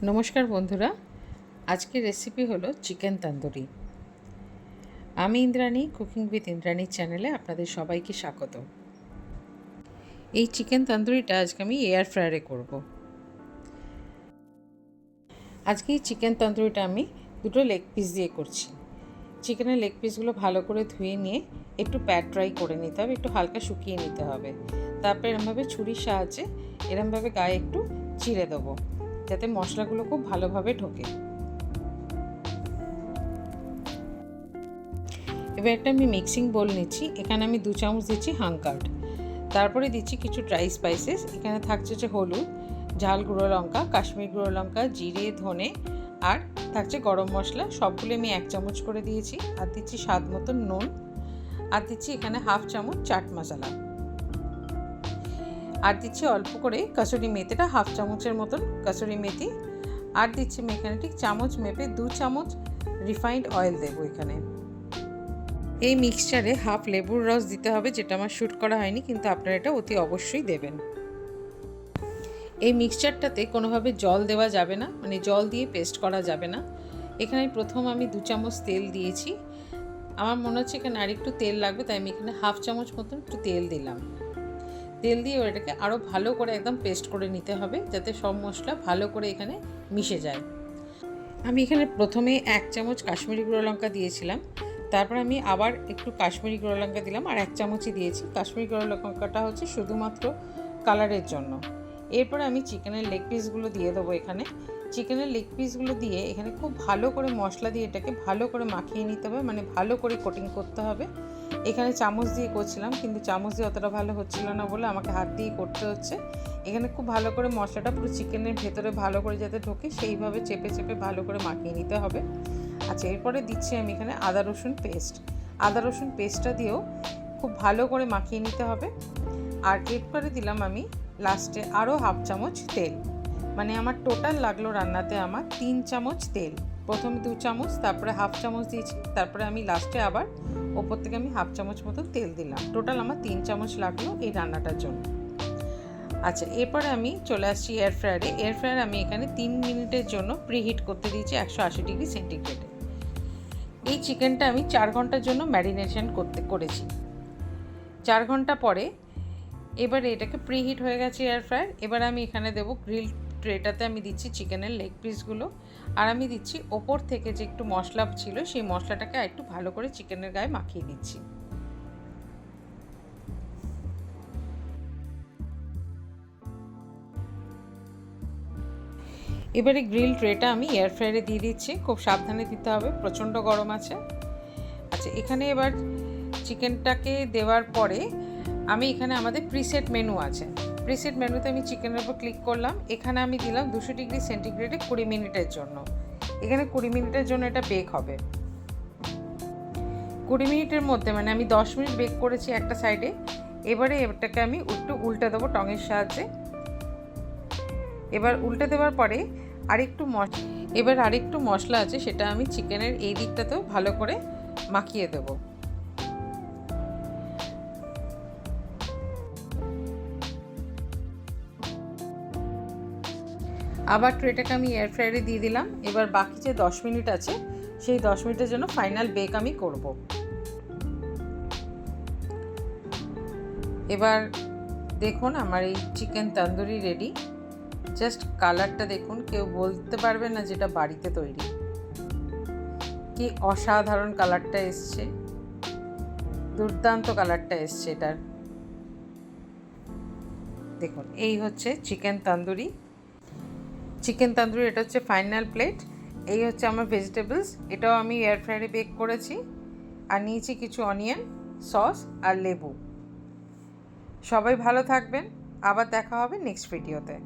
নমস্কার বন্ধুরা, আজকের রেসিপি হলো চিকেন তন্দুরি। আমি ইন্দ্রাণী, কুকিং উইথ ইন্দ্রাণীর চ্যানেলে আপনাদের সবাইকে স্বাগত। এই চিকেন তন্দুরিটা আজকে আমি এয়ার ফ্রায়ারে করব। আজকে এই চিকেন তন্দুরিটা আমি দুটো লেগ পিস দিয়ে করছি। চিকেনের লেগ পিসগুলো ভালো করে ধুয়ে নিয়ে একটু প্যাট ড্রাই করে নিতে হবে, একটু হালকা শুকিয়ে নিতে হবে। তারপরে এরমভাবে ছুরির সাহায্যে এরমভাবে গায়ে একটু চিড়ে দেবো, যাতে মশলাগুলো খুব ভালোভাবে ঢোকে। এবার একটা আমি মিক্সিং বোল নিচ্ছি, এখানে আমি 2 চামচ দিচ্ছি হাঙ্কার্ড, তারপরে দিচ্ছি কিছু ড্রাই স্পাইসেস। এখানে থাকছে হচ্ছে হলুদ, ঝাল গুঁড়ো লঙ্কা, কাশ্মীর গুঁড়ো লঙ্কা, জিরে, ধনে, আর থাকছে গরম মশলা। সবগুলো আমি 1 চামচ করে দিয়েছি। আর দিচ্ছি স্বাদ মতন নুন, আর দিচ্ছি এখানে 1/2 চামচ চাট মশলা, আর দিচ্ছি অল্প করে কসুরি মেথিটা 1/2 চামচের মতন কসুরি মেথি, আর দিচ্ছি আমি এখানে ঠিক চামচ মেপে 2 চামচ রিফাইন্ড অয়েল দেবো এখানে। এই মিক্সচারে 1/2 লেবুর রস দিতে হবে, যেটা আমার শ্যুট করা হয়নি, কিন্তু আপনারা এটা অতি অবশ্যই দেবেন। এই মিক্সচারটাতে কোনোভাবে জল দেওয়া যাবে না, মানে জল দিয়ে পেস্ট করা যাবে না। এখানে প্রথম আমি 2 চামচ তেল দিয়েছি। আমার মনে হচ্ছে এখানে আরেকটু তেল লাগবে, তাই আমি এখানে 1/2 চামচ মতন একটু তেল দিলাম। তেল দিয়ে এটাকে আরও ভালো করে একদম পেস্ট করে নিতে হবে, যাতে সব মশলা ভালো করে এখানে মিশে যায়। আমি এখানে প্রথমে 1 চামচ কাশ্মীরি গুঁড়ো লঙ্কা দিয়েছিলাম, তারপর আমি আবার একটু কাশ্মীরি গুঁড়ো লঙ্কা দিলাম, আর 1 চামচই দিয়েছি। কাশ্মীরি গুঁড়ো লঙ্কাটা হচ্ছে শুধুমাত্র কালারের জন্য। এরপরে আমি চিকেনের লেগ পিসগুলো দিয়ে দেবো এখানে। চিকেনের লেগ পিসগুলো দিয়ে এখানে খুব ভালো করে মশলা দিয়ে এটাকে ভালো করে মাখিয়ে নিতে হবে, মানে ভালো করে কোটিং করতে হবে। এখানে চামচ দিয়ে করছিলাম, কিন্তু চামচ দিয়ে অতটা ভালো হচ্ছিল না বলে আমাকে হাত দিয়ে করতে হচ্ছে। এখানে খুব ভালো করে মশলাটা পুরো চিকেনের ভেতরে ভালো করে যাতে ঢোকে, সেইভাবে চেপে চেপে ভালো করে মাখিয়ে নিতে হবে। আচ্ছা, এরপরে দিচ্ছি আমি এখানে আদা রসুন পেস্ট। আদা রসুন পেস্টটা দিয়েও খুব ভালো করে মাখিয়ে নিতে হবে। আর এরপরে দিলাম আমি লাস্টে আরও 1/2 চামচ তেল, মানে আমার টোটাল লাগলো রান্নাতে আমার 3 চামচ তেল। প্রথমে 2 চামচ, তারপরে 1/2 চামচ দিয়েছি, তারপরে আমি লাস্টে আবার ওপর থেকে আমি 1/2 চামচ মতো তেল দিলাম। টোটাল আমার 3 চামচ লাগলো এই রান্নাটার জন্য। আচ্ছা, এরপরে আমি চলে আসছি এয়ার ফ্রায়ারে। এয়ার ফ্রায়ার আমি এখানে 3 মিনিটের জন্য প্রিহিট করতে দিয়েছি 180 ডিগ্রি সেন্টিগ্রেডে। এই চিকেনটা আমি 4 ঘন্টার জন্য ম্যারিনেশন করেছি। 4 ঘন্টা পরে এবারে এটাকে প্রিহিট হয়ে গেছে এয়ার ফ্রায়ার। এবার আমি এখানে দেবো গ্রিল ট্রেটাতে আমি দিচ্ছি চিকেনের লেগ পিসগুলো, আর আমি দিচ্ছি ওপর থেকে যে একটু মশলা ছিল সেই মশলাটাকে একটু ভালো করে চিকেনের গায়ে মাখিয়ে দিচ্ছি। এবারে গ্রিল ট্রেটা আমি এয়ার ফ্রায়ারে দিয়ে দিচ্ছি। খুব সাবধানে দিতে হবে, প্রচণ্ড গরম আছে। আচ্ছা, এখানে এবার চিকেনটাকে দেওয়ার পরে আমি এখানে আমাদের প্রিসেট মেনু আছে। প্রিসেট মেনুতে আমি চিকেনের উপর ক্লিক করলাম। এখানে আমি দিলাম 200 ডিগ্রি সেন্টিগ্রেডে 20 মিনিটের জন্য। এখানে 20 মিনিটের জন্য এটা বেক হবে। 20 মিনিটের মধ্যে মানে আমি 10 মিনিট বেক করেছি একটা সাইডে। এবারে এটাকে আমি একটু উল্টে দেবো টঙের সাহায্যে। এবার উল্টে দেওয়ার পরে আরেকটু মশলা আছে, সেটা আমি চিকেনের এই দিকটাতেও ভালো করে মাখিয়ে দেবো। আবার ট্রেটাকে আমি এয়ার ফ্রায়ারে দিয়ে দিলাম। এবার বাকি যে 10 মিনিট আছে সেই 10 মিনিটের জন্য ফাইনাল বেক আমি করব। এবার দেখুন আমার এই চিকেন তন্দুরি রেডি। জাস্ট কালারটা দেখুন, কেউ বলতে পারবে না যেটা বাড়িতে তৈরি। কি অসাধারণ কালারটা এসছে, দুর্দান্ত কালারটা এসছে এটার। দেখুন, এই হচ্ছে চিকেন তন্দুরি। এটা হচ্ছে ফাইনাল প্লেট। এই হচ্ছে আমার ভেজিটেবলস, এটাও আমি এয়ার ফ্রায়ারে বেক করেছি। আর নিয়েছি কিছু অনিয়ন, সস আর লেবু। সবাই ভালো থাকবেন, আবার দেখা হবে নেক্সট ভিডিওতে।